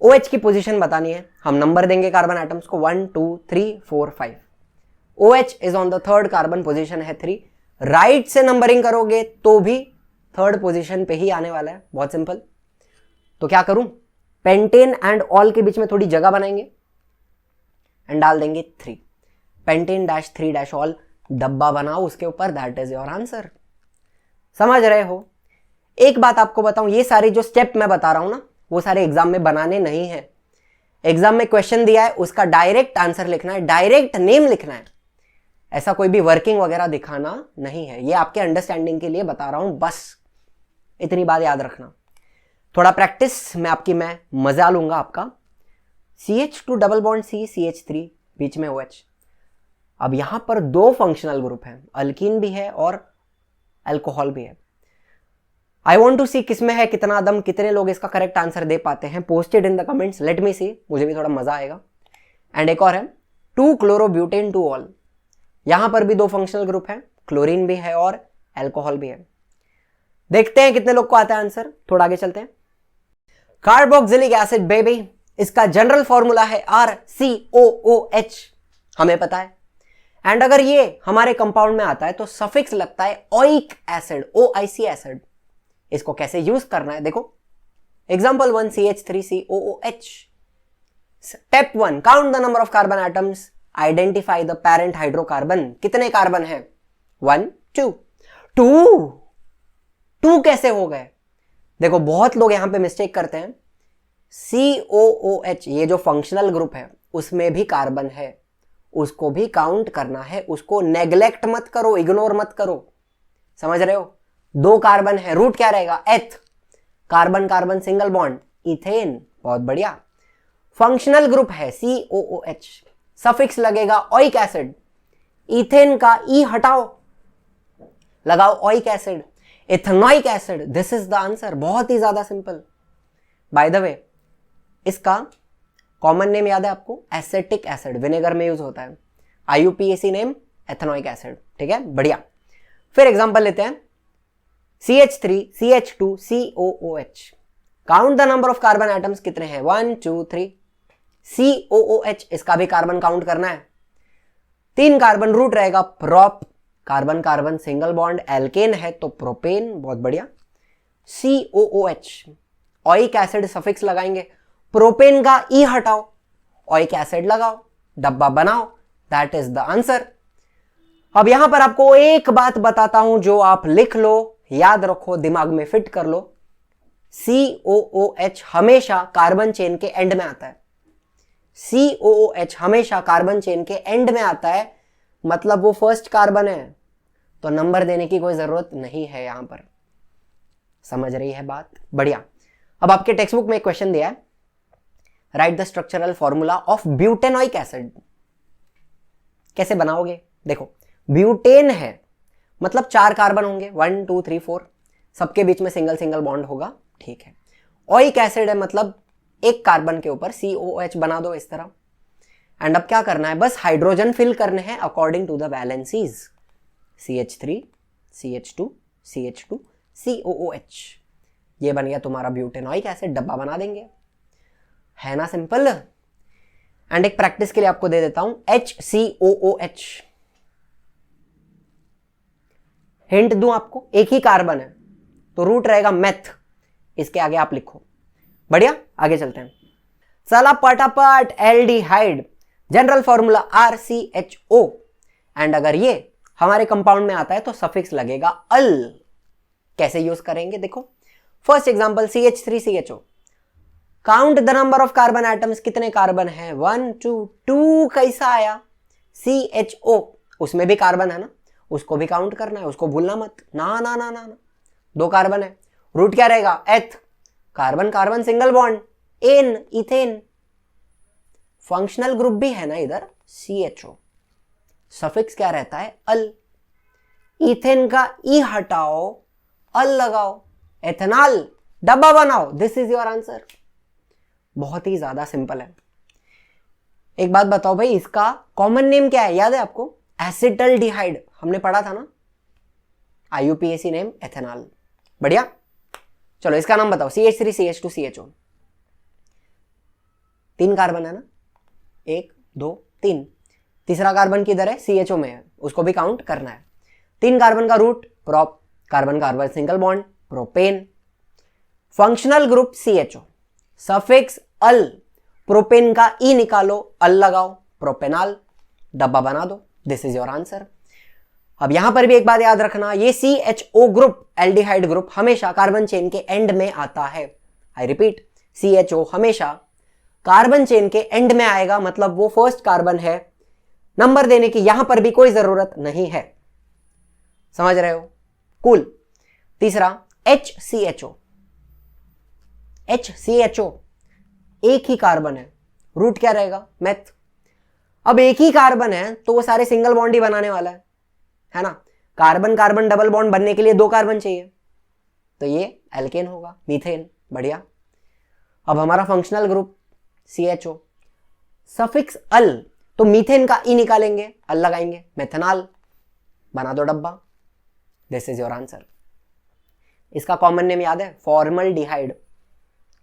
OH की पोजीशन बतानी है, हम नंबर देंगे कार्बन एटम्स को 1 2 3 4 5। OH is on the third carbon, position है 3। राइट से नंबरिंग करोगे तो भी थर्ड पोजीशन पे ही आने वाला है। बहुत सिंपल। तो क्या करूं, पेंटेन एंड ऑल के बीच में थोड़ी जगह बनाएंगे एंड डाल देंगे 3, पेंटेन -3 ऑल। डब्बा बनाओ उसके ऊपर, दैट इज योर आंसर। समझ रहे हो? एक बात आपको बताऊं, ये सारे जो स्टेप मैं बता रहा हूं ना, वो सारे एग्जाम में बनाने नहीं है। एग्जाम में क्वेश्चन दिया है, उसका डायरेक्ट आंसर लिखना है, डायरेक्ट नेम लिखना है। ऐसा कोई भी वर्किंग वगैरह दिखाना नहीं है। ये आपके अंडरस्टैंडिंग के लिए बता रहा हूं, बस इतनी बात याद रखना। थोड़ा प्रैक्टिस में आपकी मैं मजा लूंगा आपका। CH2 double bond C, CH3 बीच में OH। अब यहां पर 2 फंक्शनल ग्रुप हैं, अल्कीन भी है और अल्कोहल भी है। आई वॉन्ट टू सी किसमें है कितना दम, कितने लोग इसका करेक्ट आंसर दे पाते हैं। Posted in the comments, let me see, मुझे भी थोड़ा मजा आएगा। एंड एक और है 2 क्लोरोब्यूटेन 2 ऑल। यहां पर भी 2 फंक्शनल ग्रुप हैं, क्लोरीन भी है और अल्कोहल भी है। देखते हैं कितने लोग को आता है आंसर। थोड़ा आगे चलते हैं। कार्बोक्सिलिक एसिड बेबी, इसका जनरल फॉर्मूला है RCOOH, हमें पता है। एंड अगर ये हमारे कंपाउंड में आता है तो सफिक्स लगता है ओइक एसिड, OIC एसिड। इसको कैसे यूज करना है देखो, example 1 CH3COOH। Step 1 count the number of carbon atoms, identify the parent hydrocarbon. कितने कार्बन है? 1 2 2 कैसे हो गए? देखो बहुत लोग यहां पे मिस्टेक करते हैं। COOH ये जो फंक्शनल ग्रुप है उसमें भी कार्बन है, उसको भी काउंट करना है, उसको नेग्लेक्ट मत करो, इग्नोर मत करो। समझ रहे हो? 2 कार्बन है, रूट क्या रहेगा? Eth, carbon carbon single bond, ethane. बहुत बढ़िया। फंक्शनल ग्रुप है COOH, सफिक्स लगेगा ओइक एसिड। इथेन का ई हटाओ, लगाओ oic acid, ethanoic acid. This is the answer. बहुत ही ज्यादा सिंपल। बाय द वे इसका कॉमन नेम याद है आपको? एसेटिक एसिड, विनेगर में यूज होता है। IUPAC name ethanoic acid. ठीक है, बढ़िया। फिर एग्जांपल लेते हैं CH3 CH2 COOH। Count the number of carbon atoms, कितने हैं? 1 2 3। COOH इसका भी कार्बन काउंट करना है। 3 कार्बन, रूट रहेगा prop, carbon carbon single bond, alkane है तो प्रोपेन। बहुत बढ़िया। COOH ओइक एसिड, सफिक्स लगाएंगे। प्रोपेन का ई हटाओ, ओइक एसिड लगाओ, डब्बा बनाओ। That is the answer. अब यहां पर आपको एक बात बताता हूं जो आप लिख लो, याद रखो, दिमाग में फिट कर लो। COOH हमेशा कार्बन चेन के एंड में आता है। COOH हमेशा कार्बन चेन के एंड में आता है, मतलब वो फर्स्ट कार्बन है, तो नंबर देने की कोई जरूरत नहीं है यहां पर। समझ रही है बात? बढ़िया। अब आपके टेक्स्ट बुक में एक क्वेश्चन दिया है, right the structural formula of butanoic acid. कैसे बनाओगे? देखो ब्यूटेन है मतलब 4 कार्बन होंगे, 1 2 3 4, सबके बीच में सिंगल सिंगल बॉन्ड होगा। ठीक है। ओइक एसिड है मतलब एक कार्बन के ऊपर COOH बना दो इस तरह। एंड अब क्या करना है? बस हाइड्रोजन फिल करने हैं according to the valencies. CH3 CH2 CH2 COOH, ये बन गया तुम्हारा ब्यूटेनोइक एसिड। डब्बा बना देंगे, है ना सिंपल। एंड एक प्रैक्टिस के लिए आपको दे देता हूं HCOOH। हिंट दूं आपको, एक ही कार्बन है तो रूट रहेगा मेथ, इसके आगे आप लिखो। बढ़िया, आगे चलते हैं। चला पटापट। Aldehyde, general formula RCHO। And अगर ये हमारे कंपाउंड में आता है तो सफिक्स लगेगा अल। कैसे यूज करेंगे देखो। First example CH3CHO। Count the number of carbon atoms, कितने कार्बन है? 1 2 2 कैसा आया? CHO उसमें भी कार्बन है ना, उसको भी काउंट करना है, उसको भूलना मत। ना ना ना ना ना, 2 कार्बन है, रूट क्या रहेगा? Eth, carbon carbon single bond, ane, ethane. Functional group भी है ना इधर, CHO, सफिक्स क्या रहता है? अल। इथेन का ई हटाओ, अल लगाओ, एथेनॉल, डब्बा बनाओ। This is your answer. बहुत ही ज्यादा सिंपल है। एक बात बताओ भाई, इसका कॉमन नेम क्या है? याद है आपको? एसिटल्डिहाइड, हमने पढ़ा था ना। IUPAC name ethanol. बढ़िया। चलो इसका नाम बताओ। CH3 CH2 CHO। 3 कार्बन है ना, 1 2 3। तीसरा कार्बन किधर है? CHO में है, उसको भी काउंट करना है। 3 कार्बन का root prop, carbon carbon single bond, propane. Functional group CHO, suffix al. Propane का ई निकालो, अल लगाओ, प्रोपेनॉल, डब्बा बना दो। This is your answer. अब यहां पर भी एक बात याद रखना, ये CHO ग्रुप, एल्डिहाइड ग्रुप, हमेशा कार्बन चेन के एंड में आता है। आई रिपीट, CHO हमेशा कार्बन चेन के एंड में आएगा, मतलब वो फर्स्ट कार्बन है। नंबर देने की यहां पर भी कोई जरूरत नहीं है। समझ रहे हो? कूल। तीसरा HCHO। HCHO एक ही कार्बन है, रूट क्या रहेगा? मेथ। अब एक ही कार्बन है तो वो सारे सिंगल बॉन्ड ही बनाने वाला है ना। कार्बन कार्बन डबल बॉन्ड बनने के लिए 2 कार्बन चाहिए, तो ये एल्केन होगा, मीथेन। बढ़िया। अब हमारा फंक्शनल ग्रुप CHO, सफिक्स अल, तो मीथेन का ई निकालेंगे, अल लगाएंगे, मेथनॉल, बना दो डब्बा। This is your answer. इसका कॉमन नेम याद है? फॉर्मल्डिहाइड।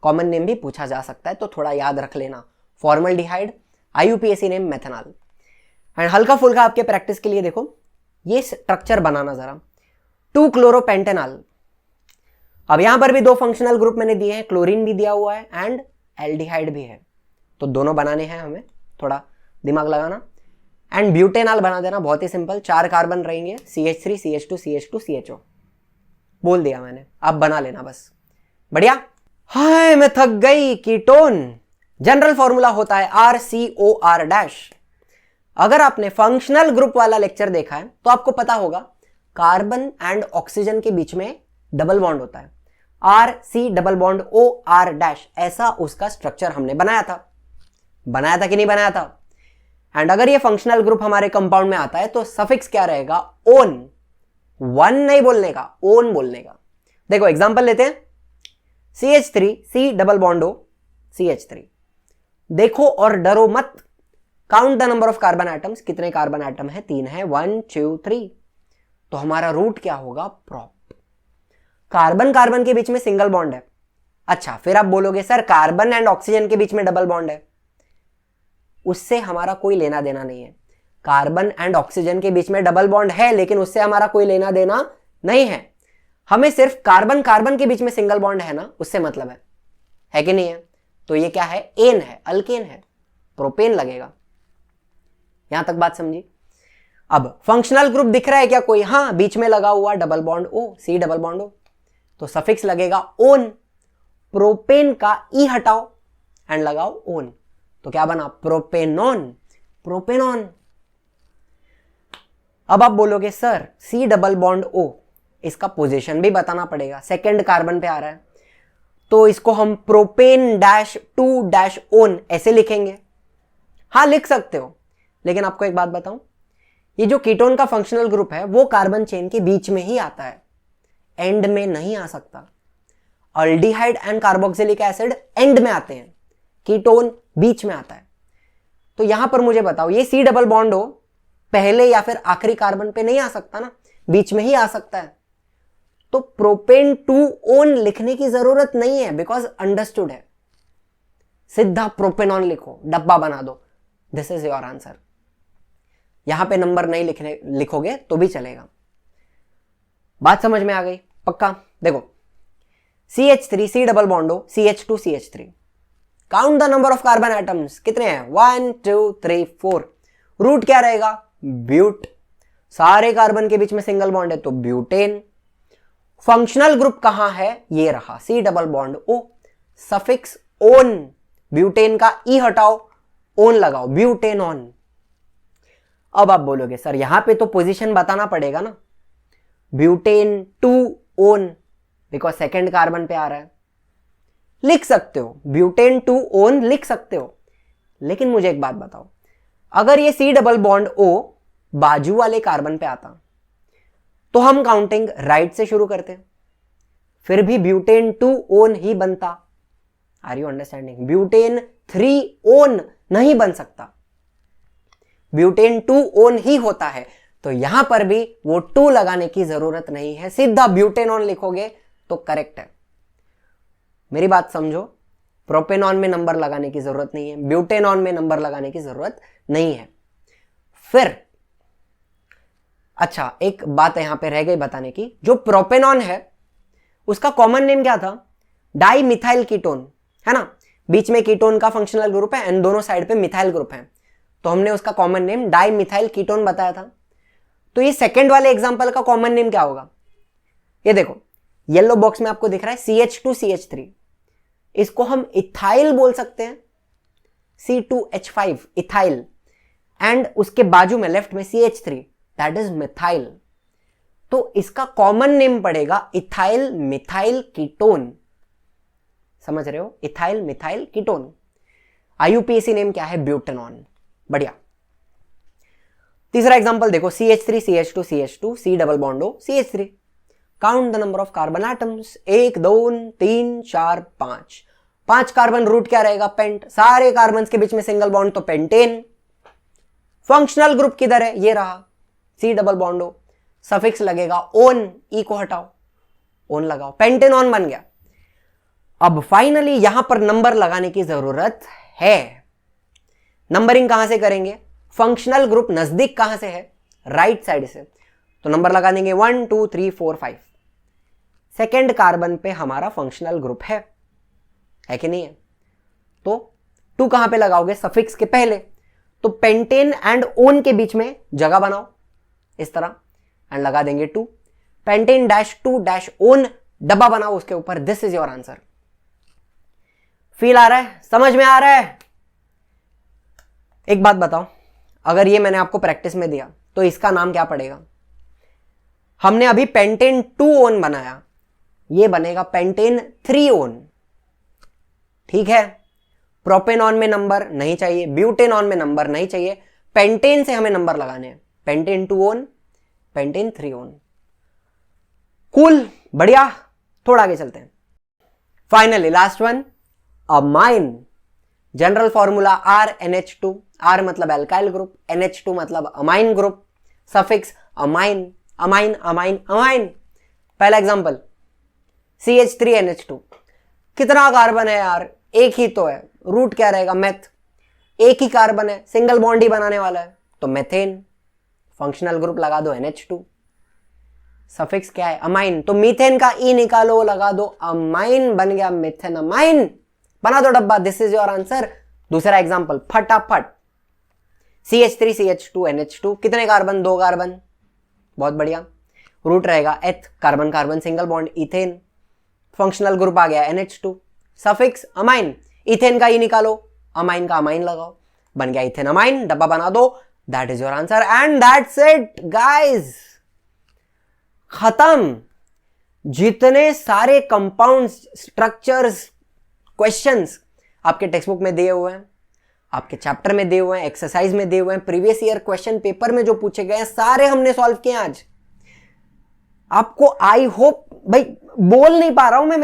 कॉमन नेम भी पूछा जा सकता है तो थोड़ा याद रख लेना। Formaldehyde, IUPAC name methanol. And हल्का फुल्का आपके प्रैक्टिस के लिए देखो, ये स्ट्रक्चर बनाना जरा, 2-क्लोरोपेंटेनॉल। अब यहां पर भी 2 फंक्शनल ग्रुप मैंने दिए हैं, क्लोरीन भी दिया हुआ है एंड एल्डिहाइड भी है, तो दोनों बनाने हैं, हमें थोड़ा दिमाग लगाना। एंड ब्यूटेनॉल बना देना, बहुत ही सिंपल, 4 कार्बन रहेंगे, CH3 CH2 CH2 CHO, बोल दिया मैंने, आप बना लेना बस। बढ़िया। हाय मैं थक गई। कीटोन जनरल फॉर्मूला होता है RCOR-। अगर आपने फंक्शनल ग्रुप वाला लेक्चर देखा है तो आपको पता होगा कार्बन एंड ऑक्सीजन के बीच में डबल बॉन्ड होता है, RC_OR-, ऐसा उसका स्ट्रक्चर हमने बनाया था कि नहीं बनाया था। एंड अगर ये फंक्शनल ग्रुप हमारे कंपाउंड में आता है तो सफिक्स क्या रहेगा, ओन, वन नहीं बोलने का, ओन बोलने का। देखो एग्जांपल लेते हैं, CH3 C_O CH3। देखो और डरो मत, count the number of carbon atoms, कितने कार्बन एटम है, 3 है, 1 2 3। तो हमारा रूट क्या होगा, प्रोप। कार्बन कार्बन के बीच में सिंगल बॉन्ड है। अच्छा, फिर आप बोलोगे सर कार्बन एंड ऑक्सीजन के बीच में डबल बॉन्ड है, उससे हमारा कोई लेना देना नहीं है। कार्बन एंड ऑक्सीजन के बीच में डबल बॉन्ड है लेकिन उससे हमारा कोई लेना देना नहीं है, हमें सिर्फ कार्बन कार्बन के बीच में सिंगल बॉन्ड है ना, उससे मतलब है कि नहीं है। तो ये क्या है, एन है, अल्केन है, प्रोपेन लगेगा। यहां तक बात समझी। अब फंक्शनल ग्रुप दिख रहा है क्या कोई, हाँ बीच में लगा हुआ डबल बॉन्ड O, C_O, तो सफिक्स लगेगा ओन, प्रोपेन का ई हटाओ एंड लगाओ ओन, तो क्या बना, प्रोपेनॉन, प्रोपेनॉन। अब आप बोलोगे सर C_O, इसका पोजीशन भी बताना पड़ेगा, सेकंड कार्बन पे आ रहा है, तो इसको हम प्रोपेन-2-ओन ऐसे लिखेंगे। हाँ लिख सकते हो, लेकिन आपको एक बात बताऊं, ये जो कीटोन का फंक्शनल ग्रुप है वो कार्बन चेन के बीच में ही आता है, एंड में नहीं आ सकता। Aldehyde and carboxylic acid and में आते हैं, कीटोन बीच में आता है। तो यहां पर मुझे बताओ, ये C_O पहले या फिर आखिरी कार्बन पे नहीं आ सकता ना, बीच में ही आ सकता है। तो प्रोपेन-2-ओन लिखने की जरूरत नहीं है, बिकॉज अंडरस्टूड है, सीधा प्रोपेनॉन लिखो, डब्बा बना दो, दिस इज योर आंसर। यहां पे नंबर नहीं लिखोगे तो भी चलेगा। बात समझ में आ गई पक्का। देखो CH3 C_O CH2 CH3, count the number of carbon atoms, कितने हैं, 1 2 3 4। रूट क्या रहेगा, ब्यूट, सारे कार्बन के बीच में सिंगल बॉन्ड है तो ब्यूटेन। फंक्शनल ग्रुप कहां है, ये रहा C_O, सफिक्स ओन, ब्यूटेन का ई हटाओ, ओन लगाओ, ब्यूटेनॉन। अब आप बोलोगे सर यहां पे तो पोजीशन बताना पड़ेगा ना, ब्यूटेन-2-ओन, बिकॉज सेकेंड कार्बन पे आ रहा है। लिख सकते हो, ब्यूटेन-2-ओन लिख सकते हो, लेकिन मुझे एक बात बताओ, अगर ये C_O बाजू वाले कार्बन पे आता तो हम काउंटिंग राइट से शुरू करते, फिर भी ब्यूटेन-2-ओन ही बनता। आर यू अंडरस्टैंडिंग, ब्यूटेन-3-ओन नहीं बन सकता, ब्यूटेन-2-ओन ही होता है। तो यहां पर भी वो 2 लगाने की जरूरत नहीं है, सीधा ब्यूटेनॉन लिखोगे तो करेक्ट है। मेरी बात समझो, प्रोपेनॉन में नंबर लगाने की जरूरत नहीं है, ब्यूटेनॉन में नंबर लगाने की जरूरत नहीं है। फिर अच्छा एक बात यहां पे रह गई बताने की, जो प्रोपेनॉन है उसका कॉमन नेम क्या था, डाई मिथाइल कीटोन, है ना, बीच में कीटोन का फंक्शनल ग्रुप है एंड दोनों साइड पे मिथाइल ग्रुप है, तो हमने उसका common name di methyl ketone बताया था। तो ये सेकंड वाले एग्जांपल का कॉमन नेम क्या होगा, ये देखो येलो बॉक्स में आपको दिख रहा है CH2 CH3, इसको हम इथाइल बोल सकते हैं, C2H5 इथाइल, एंड उसके बाजू में लेफ्ट में CH3, दैट इज मिथाइल। तो इसका कॉमन नेम पड़ेगा इथाइल मिथाइल कीटोन, समझ रहे हो, ethyl methyl ketone. IUPAC name क्या है, ब्यूटेनॉन। बढ़िया। तीसरा एग्जांपल देखो, CH3 CH2 CH2 C_O CH3, count the number of carbon atoms, 1 2 3 4 5। 5 carbon, root क्या रहेगा, पेंट, सारे कार्बन के बीच में सिंगल बॉन्ड तो पेंटेन। फंक्शनल ग्रुप किधर है, ये रहा C_O, सफिक्स लगेगा ओन, ई को हटाओ, ओन लगाओ, पेंटेनॉन बन गया। अब फाइनली यहां पर नंबर लगाने की जरूरत है। नंबरिंग कहां से करेंगे, फंक्शनल ग्रुप नजदीक कहां से है, राइट साइड से, तो नंबर लगा देंगे 1 2 3 4 5। सेकेंड कार्बन पे हमारा फंक्शनल ग्रुप है कि नहीं है, तो 2 कहां पे लगाओगे, सफिक्स के पहले, तो पेंटेन एंड ओन के बीच में जगह बनाओ इस तरह एंड लगा देंगे 2, पेंटेन -2 -ओन डब्बा बनाओ उसके ऊपर। This is your answer. Feel आ रहा है, समझ में आ रहा है? एक बात बताओ, अगर ये मैंने आपको प्रैक्टिस में दिया तो इसका नाम क्या पड़ेगा? हमने अभी पेंटेन 2 ओन बनाया, ये बनेगा पेंटेन 3 ओन, ठीक है। प्रोपेनॉन में नंबर नहीं चाहिए, ब्यूटेनॉन में नंबर नहीं चाहिए, पेंटेन से हमें नंबर लगाने हैं, pentane 2 own, pentane 3 own. Cool, बढ़िया। थोड़ा आगे चलते हैं। Finally last one, amine. General formula RNH2, R मतलब एल्काइल ग्रुप, NH2 मतलब amine group, suffix amine, amine amine amine. पहला एग्जांपल CH3NH2, कितना कार्बन है यार, एक ही तो है, रूट क्या रहेगा, मेथ, एक ही कार्बन है, सिंगल बॉन्ड ही बनाने वाला है, तो मेथेन, फंक्शनल ग्रुप लगा दो NH2, सफिक्स क्या है, अमाइन, तो मीथेन का ई निकालो, लगा दो अमाइन, बन गया मिथेनमाइन, बना दो डब्बा। This is your answer. दूसरा एग्जांपल फटाफट, CH3CH2NH2, कितने कार्बन, 2 कार्बन, बहुत बढ़िया, रूट रहेगा eth, carbon carbon single bond, ethane, functional group आ गया NH2, सफिक्स अमाइन, इथेन का ई निकालो, अमाइन का अमाइन लगाओ, बन गया इथेनमाइन, डब्बा बना दो। That is your answer and that's it guys, खत्म। जितने सारे कंपाउंड्स, स्ट्रक्चर्स, क्वेश्चंस आपके टेक्स्ट बुक में दिए हुए हैं, आपके चैप्टर में दिए हुए हैं, एक्सरसाइज में दिए हुए हैं, प्रीवियस ईयर क्वेश्चन पेपर में जो पूछे गए हैं, सारे हमने सॉल्व किए आज। आपको आई होप, भाई बोल नहीं पा रहा हूं मैं,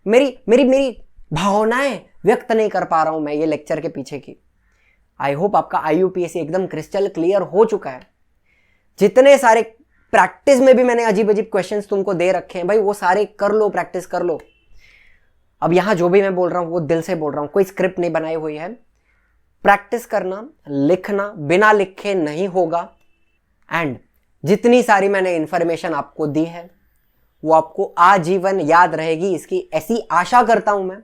मेरी भावनाएं व्यक्त नहीं कर पा रहा हूं मैं ये लेक्चर के पीछे की। आई होप आपका IUPAC एकदम क्रिस्टल क्लियर हो चुका है। जितने सारे प्रैक्टिस में भी मैंने अजीब अजीब क्वेश्चंस तुमको दे रखे हैं, भाई वो सारे कर लो, प्रैक्टिस कर लो। अब यहां जो भी मैं बोल रहा हूं वो दिल से बोल रहा हूं, कोई स्क्रिप्ट नहीं बनाई हुई है। प्रैक्टिस करना, लिखना बिना लिखे नहीं होगा, एंड जितनी सारी मैंने इंफॉर्मेशन आपको दी है वो आपको आजीवन याद रहेगी, इसकी ऐसी आशा करता हूं मैं।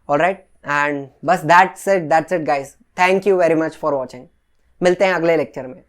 ऑलराइट, एंड बस that's it guys. Thank you very much for watching. मिलते हैं अगले लेक्चर में।